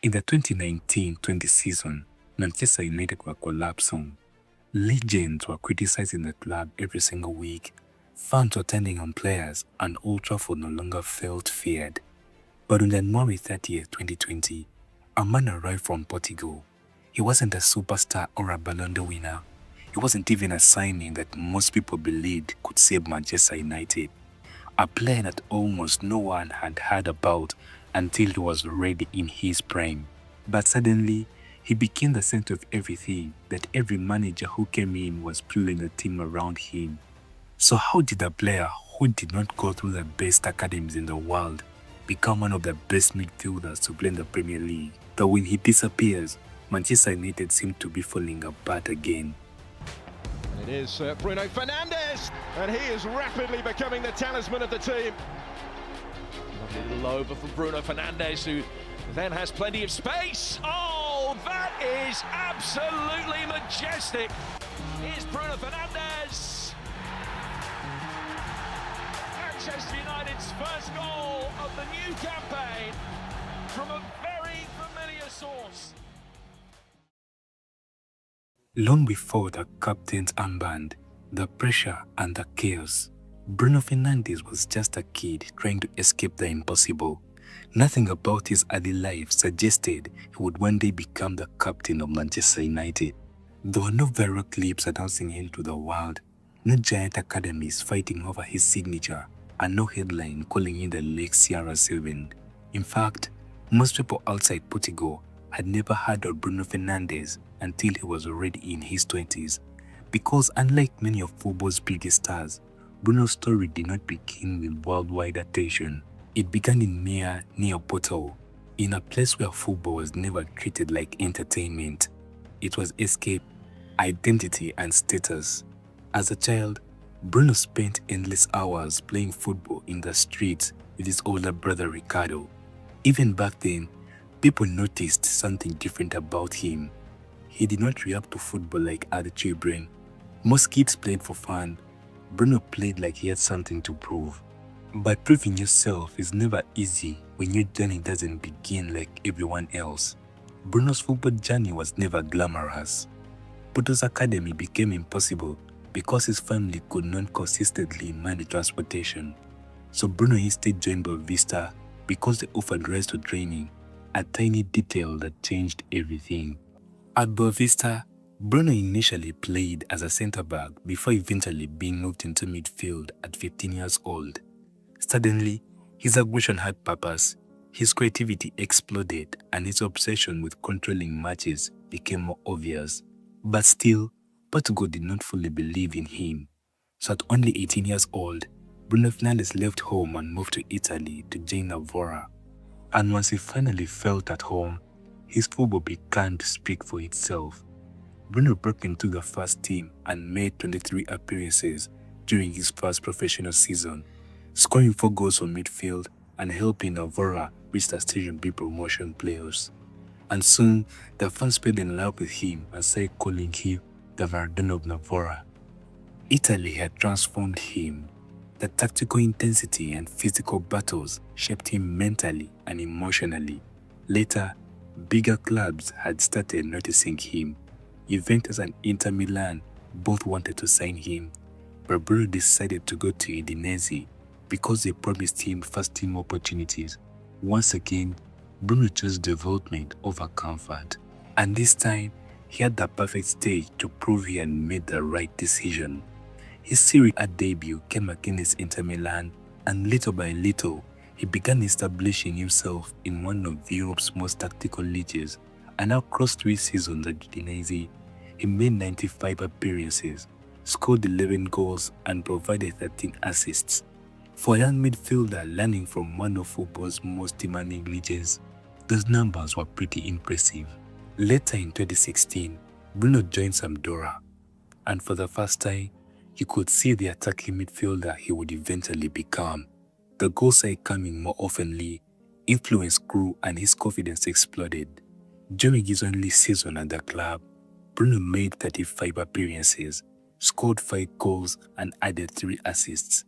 In the 2019-20 season, Manchester United were collapsing. Legends were criticizing the club every single week. Fans were turning on players, and Old Trafford no longer felt feared. But on January 30th, 2020, a man arrived from Portugal. He wasn't a superstar or a Ballon d'Or winner. He wasn't even a signing that most people believed could save Manchester United. A player that almost no one had heard about until he was already in his prime. But suddenly, he became the center of everything that every manager who came in was building a team around him. So how did a player who did not go through the best academies in the world become one of the best midfielders to play in the Premier League? That when he disappears, Manchester United seem to be falling apart again. It is Bruno Fernandes, and he is rapidly becoming the talisman of the team. Lovely little over from Bruno Fernandes, who then has plenty of space. Oh, that is absolutely majestic. Here's Bruno Fernandes. Manchester United's first goal of the new campaign from a very familiar source. Long before the captain's armband, the pressure and the chaos, Bruno Fernandes was just a kid trying to escape the impossible. Nothing about his early life suggested he would one day become the captain of Manchester United. There were no viral clips announcing him to the world, no giant academies fighting over his signature, and no headline calling him the Lake CR7. In fact, most people outside Portugal had never heard of Bruno Fernandes until he was already in his 20s. Because unlike many of football's biggest stars, Bruno's story did not begin with worldwide attention. It began in near Portugal, in a place where football was never treated like entertainment. It was escape, identity, and status. As a child, Bruno spent endless hours playing football in the streets with his older brother Ricardo. Even back then, people noticed something different about him. He did not react to football like other children. Most kids played for fun. Bruno played like he had something to prove. But proving yourself is never easy when your journey doesn't begin like everyone else. Bruno's football journey was never glamorous. Porto's academy became impossible because his family could not consistently manage transportation. So Bruno instead joined Boavista because they offered rest to training, a tiny detail that changed everything. At Boavista, Bruno initially played as a centre-back before eventually being moved into midfield at 15 years old. Suddenly, his aggression had purpose, his creativity exploded, and his obsession with controlling matches became more obvious. But still, Portugal did not fully believe in him. So at only 18 years old, Bruno Fernandes left home and moved to Italy to join Navora. And once he finally felt at home, his football began to speak for itself. Bruno broke into the first team and made 23 appearances during his first professional season, scoring 4 goals from midfield and helping Navora reach the Serie B promotion playoffs. And soon, the fans fell in love with him and started calling him the Maradona of Navora. Italy had transformed him. The tactical intensity and physical battles shaped him mentally and emotionally. Later, bigger clubs had started noticing him. Juventus and Inter Milan both wanted to sign him, but Bruno decided to go to Udinese because they promised him first-team opportunities. Once again, Bruno chose development over comfort. And this time, he had the perfect stage to prove he had made the right decision. His Serie A debut came against Inter Milan, and little by little, he began establishing himself in one of Europe's most tactical leagues. And across 3 seasons at Udinese, he made 95 appearances, scored 11 goals, and provided 13 assists. For a young midfielder learning from one of football's most demanding leagues, those numbers were pretty impressive. Later in 2016, Bruno joined Sampdoria, and for the first time, you could see the attacking midfielder he would eventually become. The goals started coming more oftenly, influence grew, and his confidence exploded. During his only season at the club, Bruno made 35 appearances, scored 5 goals, and added 3 assists.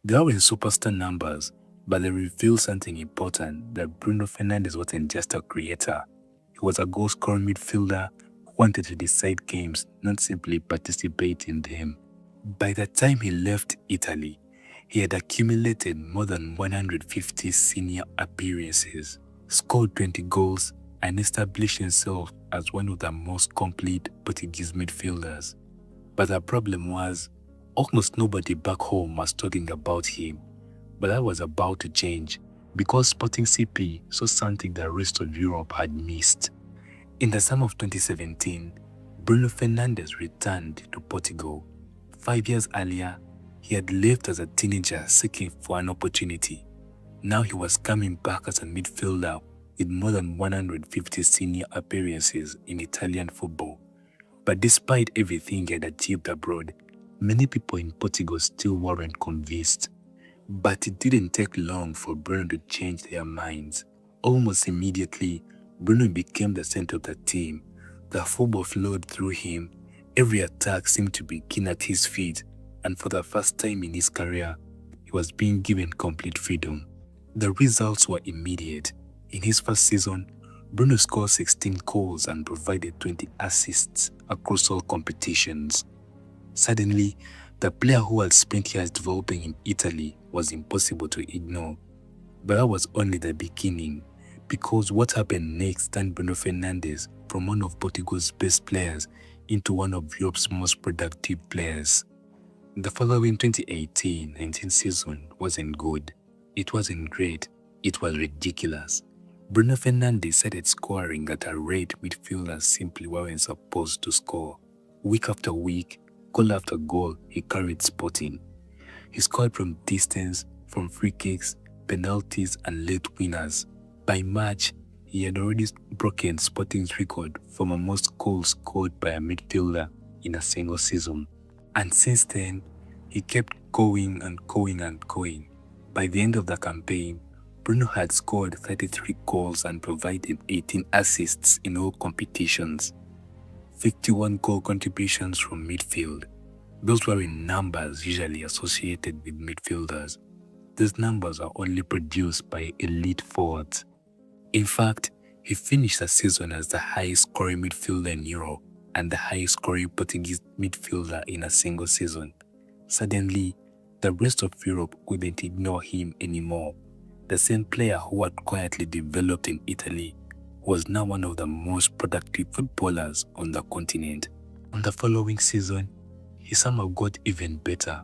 They weren't superstar numbers, But they revealed something important, that Bruno Fernandes wasn't just a creator. He was a goal-scoring midfielder who wanted to decide games, not simply participate in them. By the time he left Italy, he had accumulated more than 150 senior appearances, scored 20 goals, and established himself as one of the most complete Portuguese midfielders. But the problem was, almost nobody back home was talking about him. But that was about to change, because Sporting CP saw something the rest of Europe had missed. In the summer of 2017, Bruno Fernandes returned to Portugal. 5 years earlier, he had left as a teenager seeking for an opportunity. Now he was coming back as a midfielder with more than 150 senior appearances in Italian football. But despite everything he had achieved abroad, many people in Portugal still weren't convinced. But it didn't take long for Bruno to change their minds. Almost immediately, Bruno became the center of the team. The football flowed through him. Every attack seemed to begin at his feet, and for the first time in his career, he was being given complete freedom. The results were immediate. In his first season, Bruno scored 16 goals and provided 20 assists across all competitions. Suddenly, the player who had spent years developing in Italy was impossible to ignore. But that was only the beginning, because what happened next turned Bruno Fernandes from one of Portugal's best players into one of Europe's most productive players. The following 2018-19 season wasn't good. It wasn't great. It was ridiculous. Bruno Fernandes started scoring at a rate midfielders simply weren't supposed to score. Week after week, goal after goal, he carried Sporting. He scored from distance, from free kicks, penalties, and late winners. By March, he had already broken Sporting's record for the most goals scored by a midfielder in a single season. And since then, he kept going and going and going. By the end of the campaign, Bruno had scored 33 goals and provided 18 assists in all competitions. 51 goal contributions from midfield. Those were in numbers usually associated with midfielders. These numbers are only produced by elite forwards. In fact, he finished the season as the highest scoring midfielder in Europe and the highest scoring Portuguese midfielder in a single season. Suddenly, the rest of Europe couldn't ignore him anymore. The same player who had quietly developed in Italy was now one of the most productive footballers on the continent. On the following season, he somehow got even better.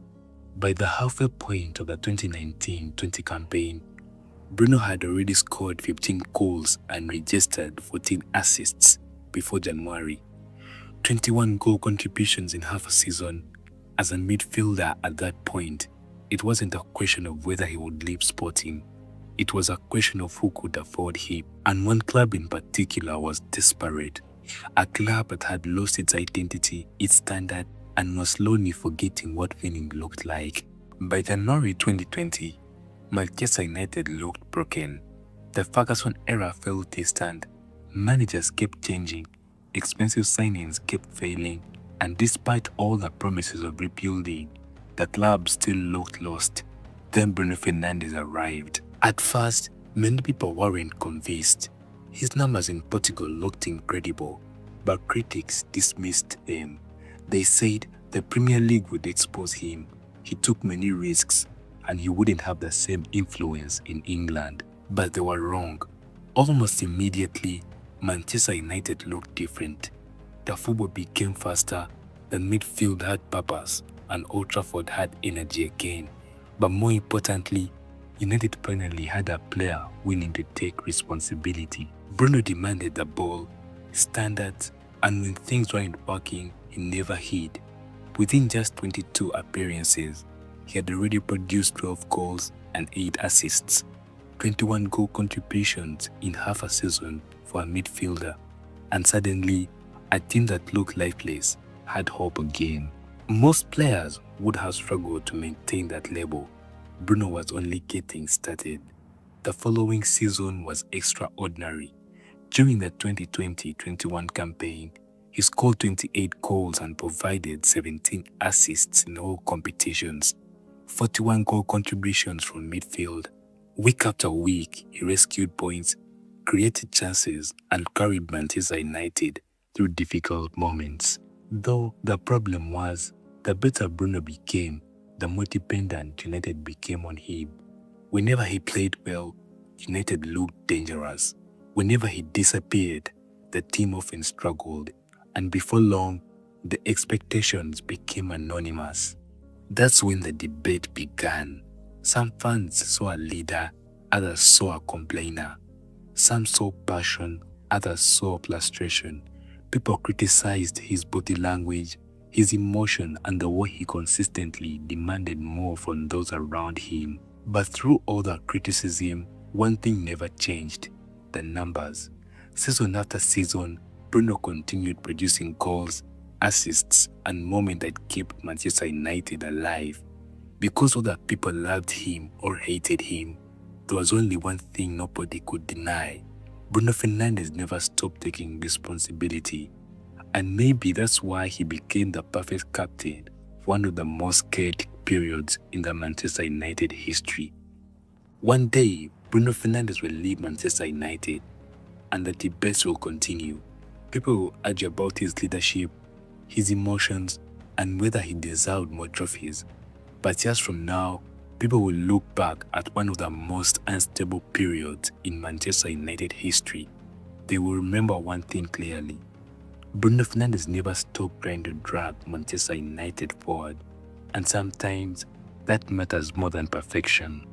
By the halfway point of the 2019-20 campaign, Bruno had already scored 15 goals and registered 14 assists before January. 21 goal contributions in half a season. As a midfielder at that point, it wasn't a question of whether he would leave Sporting. It was a question of who could afford him. And one club in particular was desperate. A club that had lost its identity, its standard, and was slowly forgetting what winning looked like. By January 2020, Manchester United looked broken. The Ferguson era felt distant. Managers kept changing, expensive signings kept failing, and despite all the promises of rebuilding, the club still looked lost. Then Bruno Fernandes arrived. At first, many people weren't convinced. His numbers in Portugal looked incredible, but critics dismissed them. They said the Premier League would expose him, he took many risks, and he wouldn't have the same influence in England. But they were wrong. Almost immediately, Manchester United looked different. The football became faster, the midfield had purpose, and Old Trafford had energy again. But more importantly, United finally had a player willing to take responsibility. Bruno demanded the ball, standards, and when things weren't working, he never hid. Within just 22 appearances, he had already produced 12 goals and 8 assists, 21 goal contributions in half a season for a midfielder, and suddenly, a team that looked lifeless had hope again. Most players would have struggled to maintain that level. Bruno was only getting started. The following season was extraordinary. During the 2020-21 campaign, he scored 28 goals and provided 17 assists in all competitions, 41 goal contributions from midfield, Week after week, he rescued points, created chances, and carried Manchester United through difficult moments. Though the problem was, the better Bruno became, the more dependent United became on him. Whenever he played well, United looked dangerous. Whenever he disappeared, the team often struggled, and before long, the expectations became anonymous. That's when the debate began. Some fans saw a leader, others saw a complainer. Some saw passion, others saw frustration. People criticized his body language, his emotion, and the way he consistently demanded more from those around him. But through all that criticism, one thing never changed: the numbers. Season after season, Bruno continued producing goals, assists, and moments that kept Manchester United alive. Because other people loved him or hated him, there was only one thing nobody could deny: Bruno Fernandes never stopped taking responsibility. And maybe that's why he became the perfect captain for one of the most chaotic periods in the Manchester United history. One day, Bruno Fernandes will leave Manchester United, and the debates will continue. People will argue about his leadership, his emotions, and whether he deserved more trophies. But years from now, people will look back at one of the most unstable periods in Manchester United history. They will remember one thing clearly: Bruno Fernandes never stopped trying to drag Manchester United forward, and sometimes that matters more than perfection.